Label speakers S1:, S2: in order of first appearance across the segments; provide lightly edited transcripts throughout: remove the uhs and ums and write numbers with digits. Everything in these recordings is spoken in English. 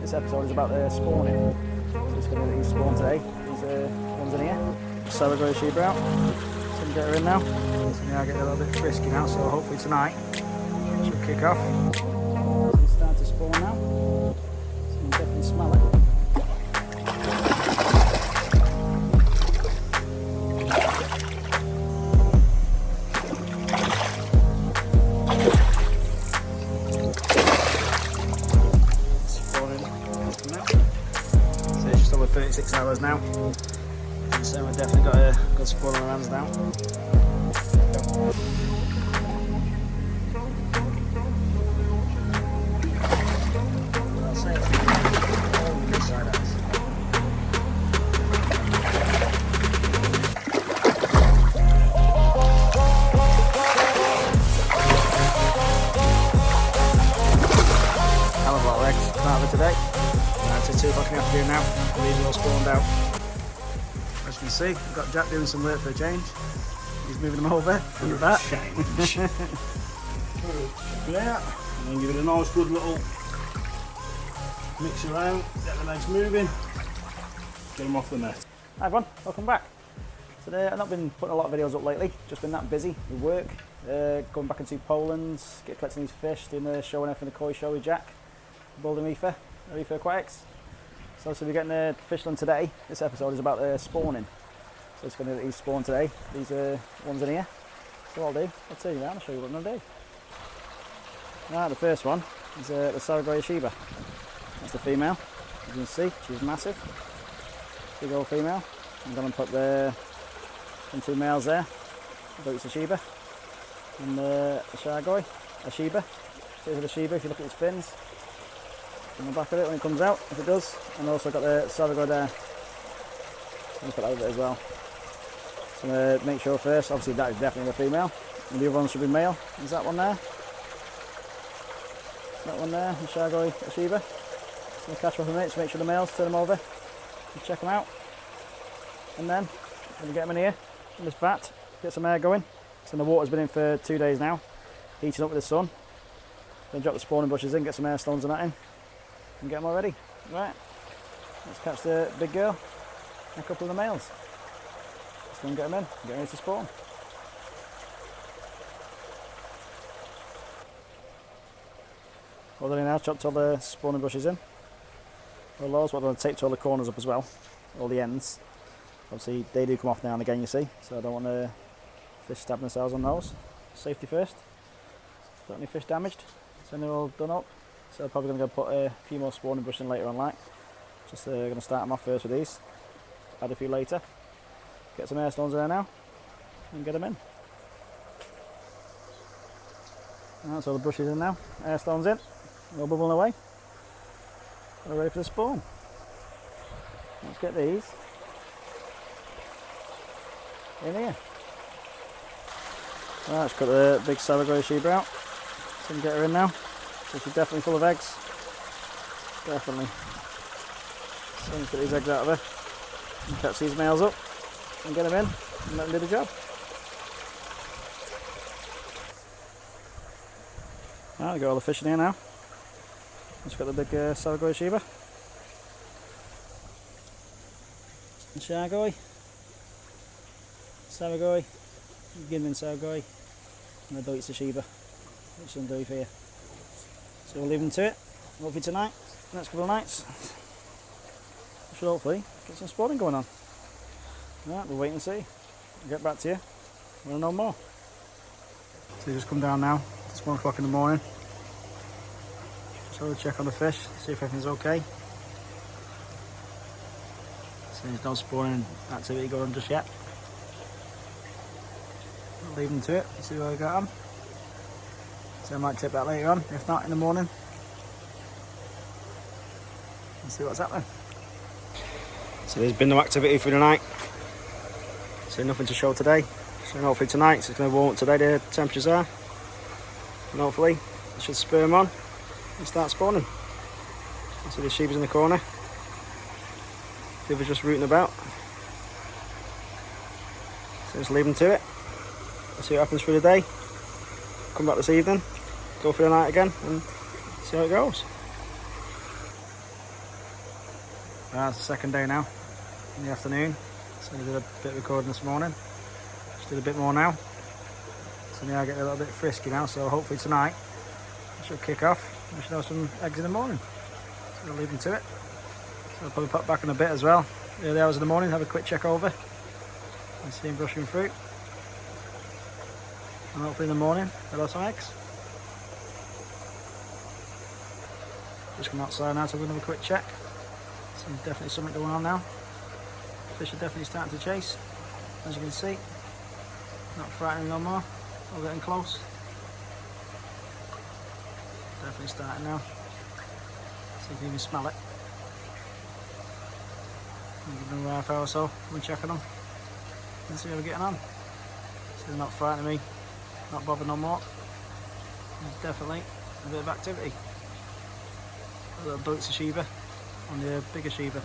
S1: This episode is about spawning. So it's going to spawn today. These ones in here. Saragoi ochiba out. So we get her in now. So now getting a little bit frisky now, so hopefully tonight she'll kick off. So it's starting to spawn now. So you can definitely smell it. So it's just over 36 hours now. So we've definitely got a good spawn on our hands now. I'll say it's all on this side eyes. Hell of a lot of eggs come out of it today. It's 2 o'clock in the afternoon now. These are all spawned out. As you can see, we've got Jack doing some work for a change. He's moving them over. Look at that.
S2: Change. Yeah, and then give it a nice good little mix around, get the legs moving, get them off the net.
S1: Hi everyone, welcome back. Today I've not been putting a lot of videos up lately, just been that busy with work. Going back into Poland, collecting these fish, doing the show and everything, the koi show with Jack, building reefer aquatics. So we're getting the fish done today. This episode is about spawning. So it's going to spawn today. These are ones in here. So what I'll do, I'll turn you around, I'll show you what I'm going to do. Right, the first one is the Saragoi ochiba. That's the female. As you can see, she's massive. Big old female. I'm going to put the 2 males there. Doitsu ochiba. And the chagoi, ochiba. Here's the ochiba if you look at its fins. On the back of it when it comes out, if it does. And also got the Saragoi there. So I'll put that over it as well. So I'm going to make sure first, obviously that is definitely the female. And the other one should be male. Is that one there? That one there, the Saragoi ochiba. So I'll catch up a minute to make sure the males, turn them over and check them out. And then, when we get them in here, in this vat, get some air going. So the water's been in for 2 days now, heating up with the sun. Then drop the spawning bushes in, get some air stones and that in. And get them all ready. Right, let's catch the big girl and a couple of the males. Let's go and get them in, get ready to spawn. What I've done now, chopped all the spawning bushes in. All those, what I've taped all the corners up as well, all the ends. Obviously they do come off now and again, you see, so I don't want the fish stabbing themselves on those. Safety first. Got any fish damaged, so they're all done up. So I'm probably going to go put a few more spawning brushes in later on, like. Just going to start them off first with these. Add a few later. Get some air stones in there now. And get them in. That's all the brushes in now. Air stones in. All bubbling away. We're ready for the spawn. Let's get these in here. Right, let's got the big Saragoi ochiba out. So we can get her in now. So she's definitely full of eggs. Definitely. So let's get these eggs out of her. And catch these males up. And get them in. And let them do the job. Right, we've got all the fish in here now. Let's got the big Saragoi ochiba. And chagoi. Saragoi. Ginrin Saragoi. And the doitsu ochiba. Which I'm doing for you. So we'll leave them to it, hopefully tonight, next couple of nights. We should hopefully get some spawning going on. Right, we'll wait and see. I'll get back to you when I know more. So you just come down now, it's 1 o'clock in the morning. So we'll check on the fish, see if everything's okay. So there's no spawning activity going on just yet. I'll leave them to it, see where we got them. So I might tip that later on, if not in the morning. And see what's happening. So there's been no activity for the night. So nothing to show today. So hopefully tonight, so it's going to warm up today, the temperatures are. And hopefully it should spur them on and start spawning. So the sheep's in the corner. The others just rooting about. So just leave them to it. Let's see what happens through the day. Come back this evening, go for the night again and see how it goes. It's the second day now in the afternoon, so we did a bit of recording this morning, just did a bit more now, so now I get a little bit frisky now, so hopefully tonight I should kick off and I should have some eggs in the morning, so I'll leave them to it. So I'll probably pop back in a bit as well, early hours of the morning, have a quick check over and see him brushing through, and hopefully in the morning I'll have some eggs. Just come outside now to have another quick check. So there's definitely something going on now. Fish are definitely starting to chase, as you can see. Not frightening no more, all getting close. Definitely starting now. See if you can smell it. I'll give them a half hour or so, come and check on them and see how we're getting on. So they're not frightening me, not bothered no more. There's definitely a bit of activity. A little doitsu ochiba on the bigger ochiba.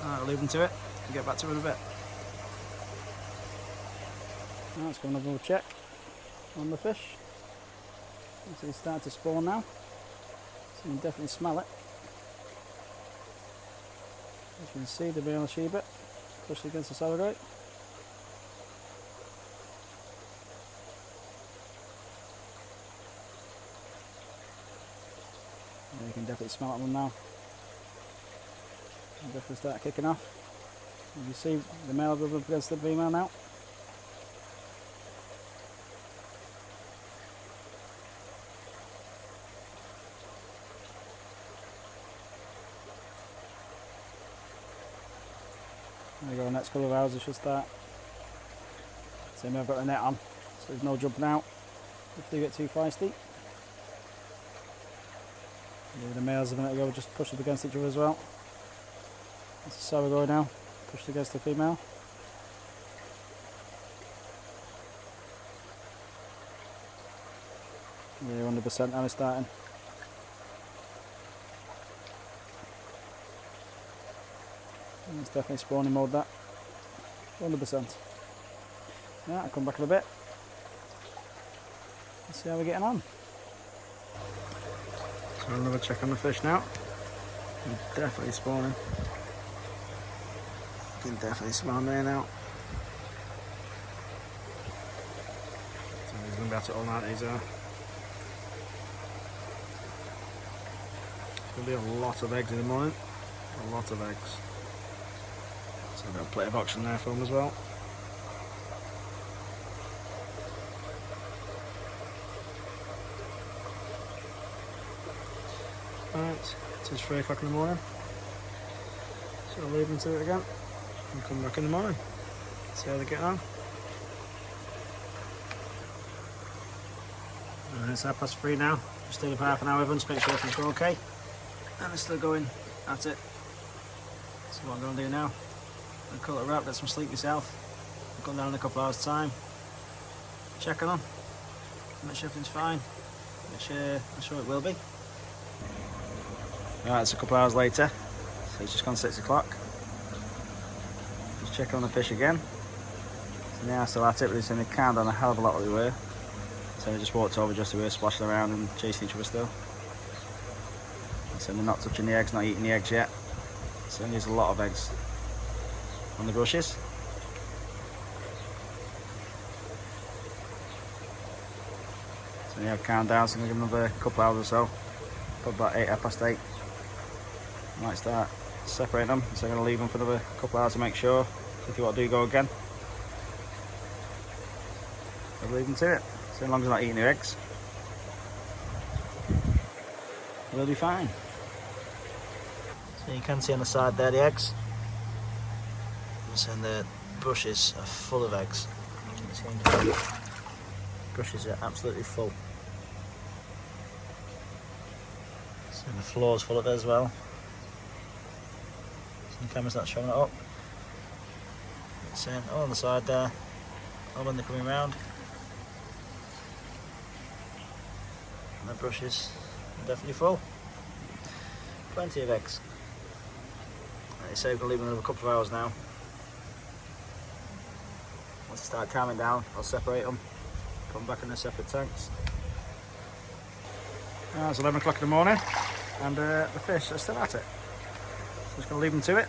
S1: I'll leave them to it and get back to it in a bit. Now let's go and have another check on the fish. So he's starting to spawn now, so you can definitely smell it. As you can see, the male ochiba pushed against the Saragoi. You can definitely smell it on them now. They'll definitely start kicking off. You see the male rubbing up against the female now. There we go, next couple of hours it should start. Same, I've got the net on, so there's no jumping out if they get too feisty. Yeah, the males a minute ago just pushed up against each other as well. It's a Saragoi now, pushed against the female. Yeah, 100% now it's starting. And it's definitely spawning mode, that. 100%. Yeah, I'll come back in a bit. Let's see how we're getting on. So another check on the fish now. They're definitely spawning. You can definitely smell them there now. So he's going to be at it all night, these are. There's going to be a lot of eggs in the morning. A lot of eggs. So I've got a plate of oxygen there for them as well. Right, it is 3 o'clock in the morning, so I'll leave them to it again and come back in the morning, see how they get on. It's 3:30 now, just stayed up half an hour with them to make sure everything's going okay, and they're still going at it. So what I'm going to do now, I'll call it a wrap, get some sleep myself, I'll come down in a couple of hours time, check on them, make sure everything's fine, I'm sure it will be. Right, it's a couple of hours later, so it's just gone 6 o'clock. Just checking on the fish again. So now I'm still at it, but it's in the calmed down a hell of a lot what they were. So we just walked over just to splashing around and chasing each other still. So they're not touching the eggs, not eating the eggs yet. So there's a lot of eggs on the brushes. So yeah, I've calmed down, so I'm going to give them another couple of hours or so. Probably about 8:08. Might start separating them, so I'm going to leave them for another couple of hours to make sure. If you want to do go again, I'll leave them to it. So as long as they're not eating their eggs, they'll be fine. So you can see on the side there the eggs. And the brushes are full of eggs. You can see the brushes are absolutely full. So the floor's full of it as well. So the camera's not showing it up. It's all on the side there, all when they're coming round. And the brushes are definitely full. Plenty of eggs. Like I say, we're going to leave them another couple of hours now. Once they start calming down, I'll separate them, come back in their separate tanks. It's 11 o'clock in the morning and the fish are still at it. So I'm just going to leave them to it.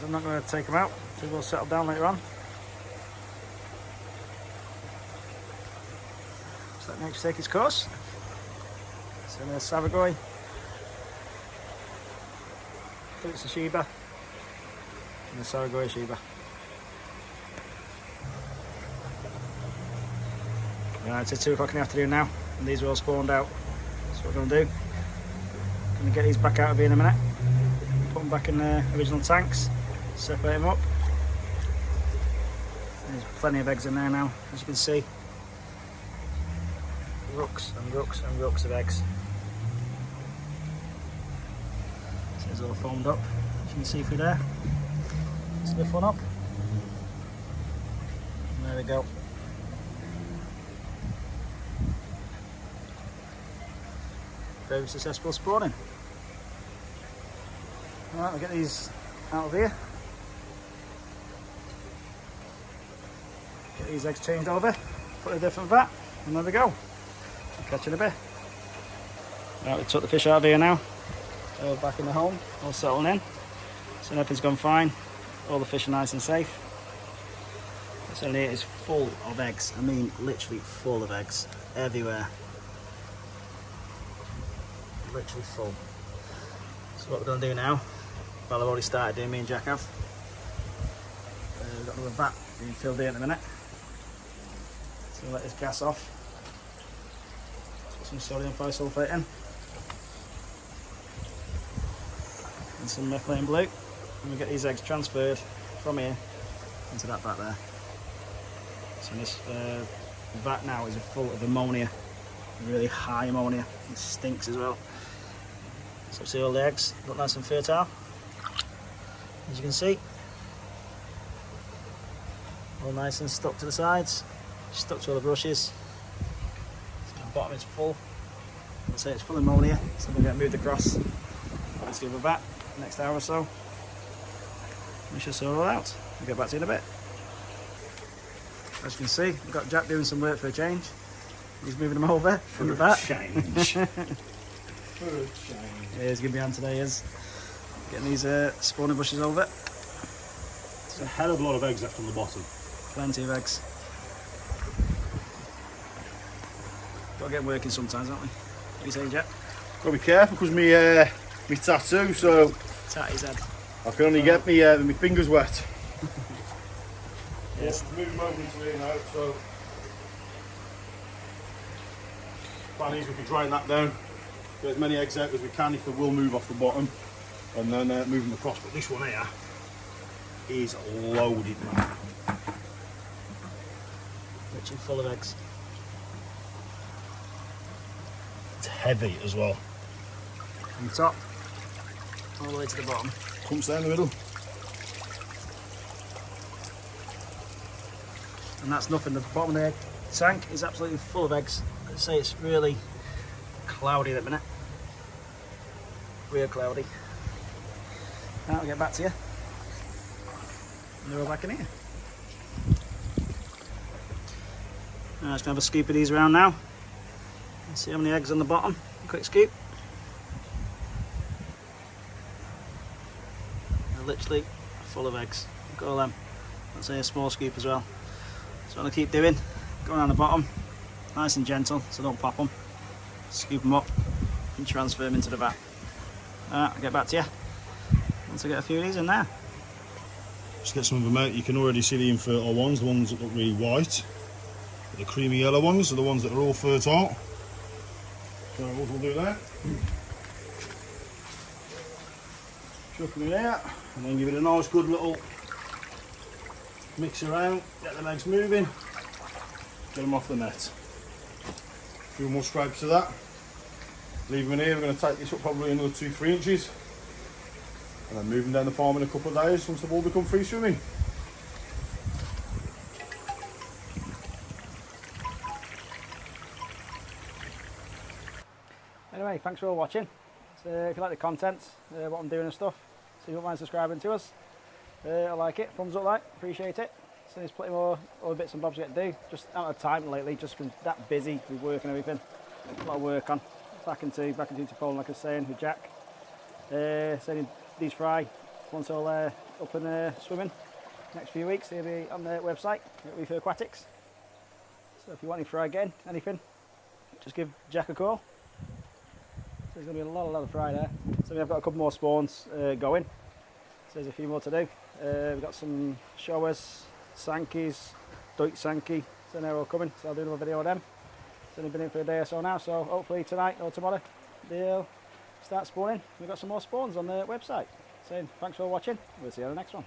S1: I'm not going to take them out until they'll settle down later on. Just let nature take its course. So there's Saragoi, doitsu ochiba, and the Saragoi ochiba. Right, it's 2 o'clock in the afternoon now, and these are all spawned out. So what we're going to do, going to get these back out of here in a minute, put them back in their original tanks, separate them up. There's plenty of eggs in there now, as you can see. Rooks and rooks and rooks of eggs. So it's all foamed up, as you can see through there. Stiff one up. And there we go. Very successful spawning. Alright, we'll get these out of here. Get these eggs changed over, put a different vat, and there we go. I'll catch you in a bit. Right, we took the fish out of here now. They're all back in the home, all settling in. So everything's gone fine. All the fish are nice and safe. This area is full of eggs. I mean, literally full of eggs. Everywhere. Literally full. So what we're going to do now, well I've already started doing, me and Jack have. We've got another vat being filled here in a minute. So we'll let this gas off. Put some sodium bisulfate in. And some methylene blue. And we get these eggs transferred from here into that vat there. So this vat now is full of ammonia. Really high ammonia. It stinks as well. So see all the eggs look nice and fertile, as you can see. All nice and stuck to the sides, stuck to all the brushes. So the bottom is full. Let's say it's full of ammonia, so we'll get moved across. Let's give it back next hour or so. We should sort it all out. We'll get back to you in a bit. As you can see, we've got Jack doing some work for a change. He's moving them over from the back.
S2: Change.
S1: Yeah, he's giving me a hand today, is getting these spawner bushes over.
S2: There's a hell of a lot of eggs left on the bottom.
S1: Plenty of eggs. Got to get working sometimes, don't we? What are you saying, Jack?
S2: Got to be careful because me tattoo, so
S1: Tat his head.
S2: I can only get me fingers wet.
S1: Yes.
S2: Moving over into here now, so plan is we can grind that down, get as many eggs out as we can if they will move off the bottom, and then move them across. But this one here is loaded, man.
S1: Literally full of eggs.
S2: It's heavy as well.
S1: From the top all the way to the bottom.
S2: Comes down the middle.
S1: And that's nothing. The bottom of the tank is absolutely full of eggs. I'd say it's really cloudy at the minute. Real cloudy. Now I'll get back to you. And they're all back in here. I'm just going to have a scoop of these around now. Let's see how many eggs on the bottom. A quick scoop. They're literally full of eggs. Look at all them. I'd say a small scoop as well. So what I'll keep doing, going around the bottom, nice and gentle, so don't pop them. Scoop them up and transfer them into the vat. I'll get back to you once I get a few of these in there.
S2: Just get some of them out. You can already see the infertile ones, the ones that look really white. The creamy yellow ones are the ones that are all fertile. So what we'll do there, chuck them in here, and then give it a nice good little mix around, get the legs moving, get them off the net. A few more scrapes of that. Leave them in here. We're going to take this up probably another 2-3 inches, and then move them down the farm in a couple of days once they've all become free swimming.
S1: Anyway, thanks for all watching. So if you like the content, what I'm doing and stuff, so you don't mind subscribing to us. I like it, thumbs up, like, appreciate it. So there's plenty more other bits and bobs to get to do. Just out of time lately, just been that busy with work and everything. A lot of work on. Back into Poland, like I was saying, with Jack. Sending these fry once all up and swimming. Next few weeks, he'll be on the website at Reefer Aquatics. So if you want any fry again, anything, just give Jack a call. So there's going to be a lot of fry there. So we've got a couple more spawns going. So there's a few more to do. We've got some showas, sankis, doitsu sanki. So they're all coming. So I'll do another video of them. It's only been in for a day or so now. So hopefully tonight or tomorrow they'll start spawning. We've got some more spawns on the website. Saying thanks for watching. We'll see you on the next one.